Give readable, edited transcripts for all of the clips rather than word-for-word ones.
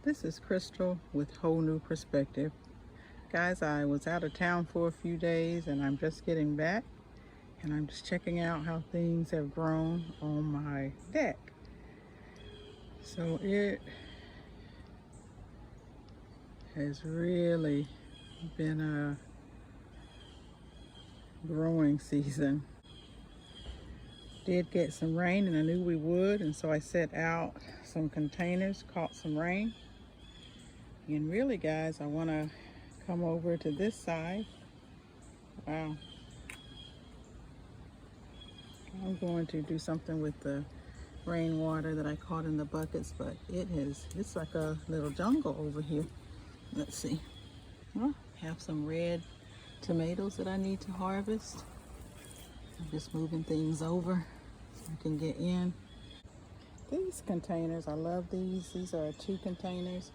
This is Crystal with Whole New Perspective. Guys, I was out of town for a few days and I'm just getting back and I'm just checking out how things have grown on my deck. So it has really been a growing season. Did get some rain and I knew we would, and so I set out some containers, caught some rain. And really guys, I want to come over to this side. Wow. I'm going to do something with the rainwater that I caught in the buckets, but it's like a little jungle over here. Let's see. Well, have some red tomatoes that I need to harvest. I'm just moving things over so I can get in. These containers, I love these. These are 2 containers.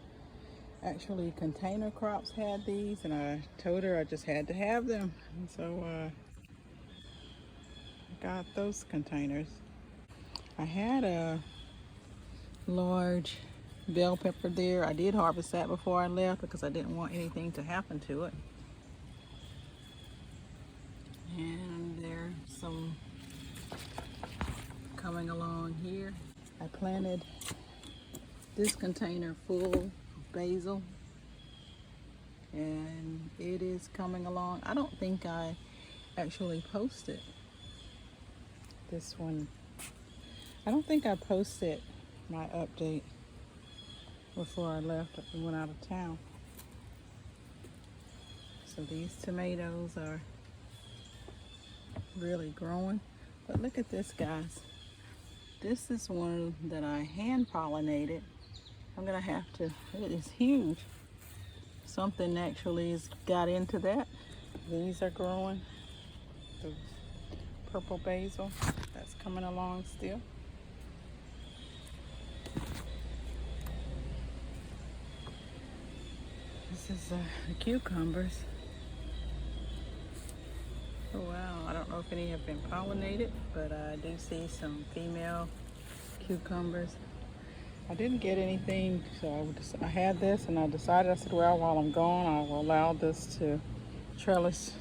Actually, Container Crops had these, and I told her I just had to have them. And so I got those containers. I had a large bell pepper there. I did harvest that before I left because I didn't want anything to happen to it. And there's some coming along here. I planted this container full of basil and it is coming along. I don't think I actually posted this one. I don't think I posted my update before I left and went out of town. So these tomatoes are really growing. But look at this, guys. This is one that I hand pollinated. I'm gonna have to, it is huge. Something actually has got into that. These are growing. The purple basil, that's coming along still. This is the cucumbers. Oh wow, I don't know if any have been pollinated, but I do see some female cucumbers. I didn't get anything, so I had this and I decided, I said, well, while I'm gone, I will allow this to trellis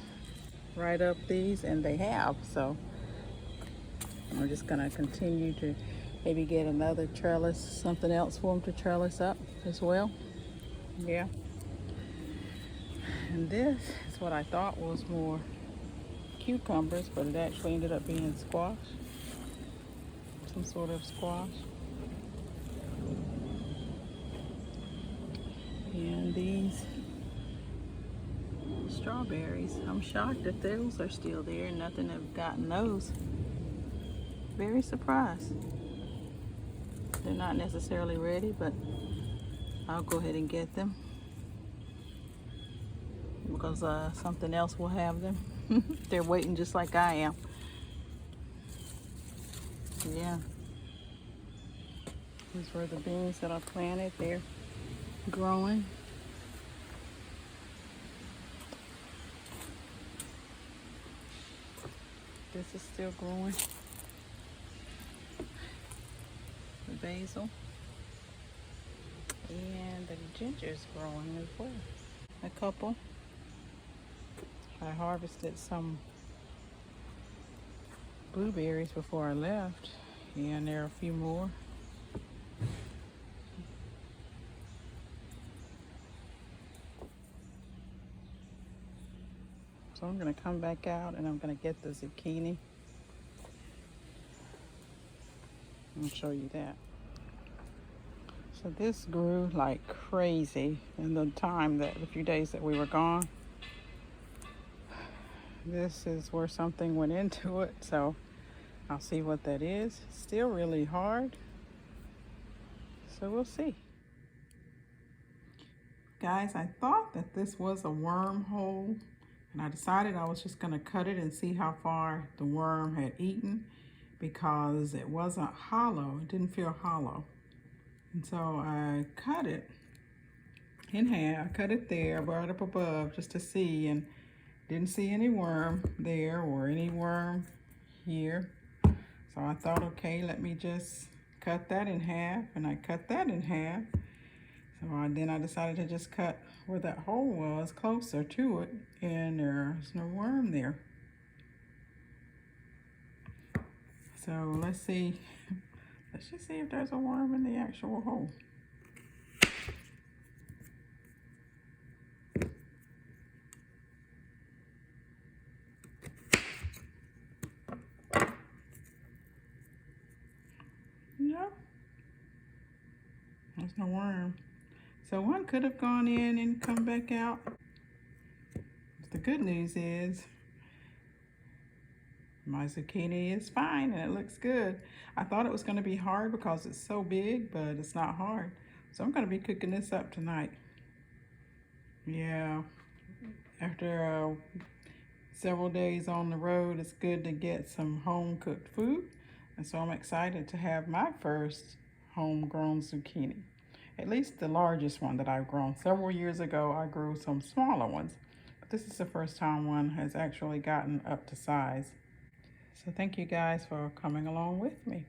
right up these, and they have. So I'm just gonna continue to maybe get another trellis, something else for them to trellis up as well. Yeah. And this is what I thought was more cucumbers, but it actually ended up being squash, some sort of squash. And these strawberries, I'm shocked that those are still there and nothing have gotten those. Very surprised. They're not necessarily ready, but I'll go ahead and get them because something else will have them. They're waiting just like I am. Yeah. These were the beans that I planted. They're growing. This is still growing. The basil. And the ginger's growing as well. A couple. I harvested some blueberries before I left, and there are a few more. So I'm gonna come back out and I'm gonna get the zucchini and show you that. So this grew like crazy in the few days that we were gone. This is where something went into it, so I'll see what that is. Still really hard, so we'll see. Guys, I thought that this was a wormhole, and I decided I was just gonna cut it and see how far the worm had eaten because it wasn't hollow. It didn't feel hollow. And so I cut it in half. I cut it there, right up above, just to see, and didn't see any worm there or any worm here. So I thought, okay, let me just cut that in half, and I cut that in half. So then I decided to just cut where that hole was closer to it, and there's no worm there. So let's see, let's just see if there's a worm in the actual hole. No, there's no worm. So one could have gone in and come back out. The good news is my zucchini is fine and it looks good. I thought it was going to be hard because it's so big, but it's not hard. So I'm going to be cooking this up tonight. Yeah, after several days on the road, it's good to get some home cooked food. And so I'm excited to have my first homegrown zucchini. At least the largest one that I've grown. Several years ago, I grew some smaller ones. But this is the first time one has actually gotten up to size. So thank you guys for coming along with me.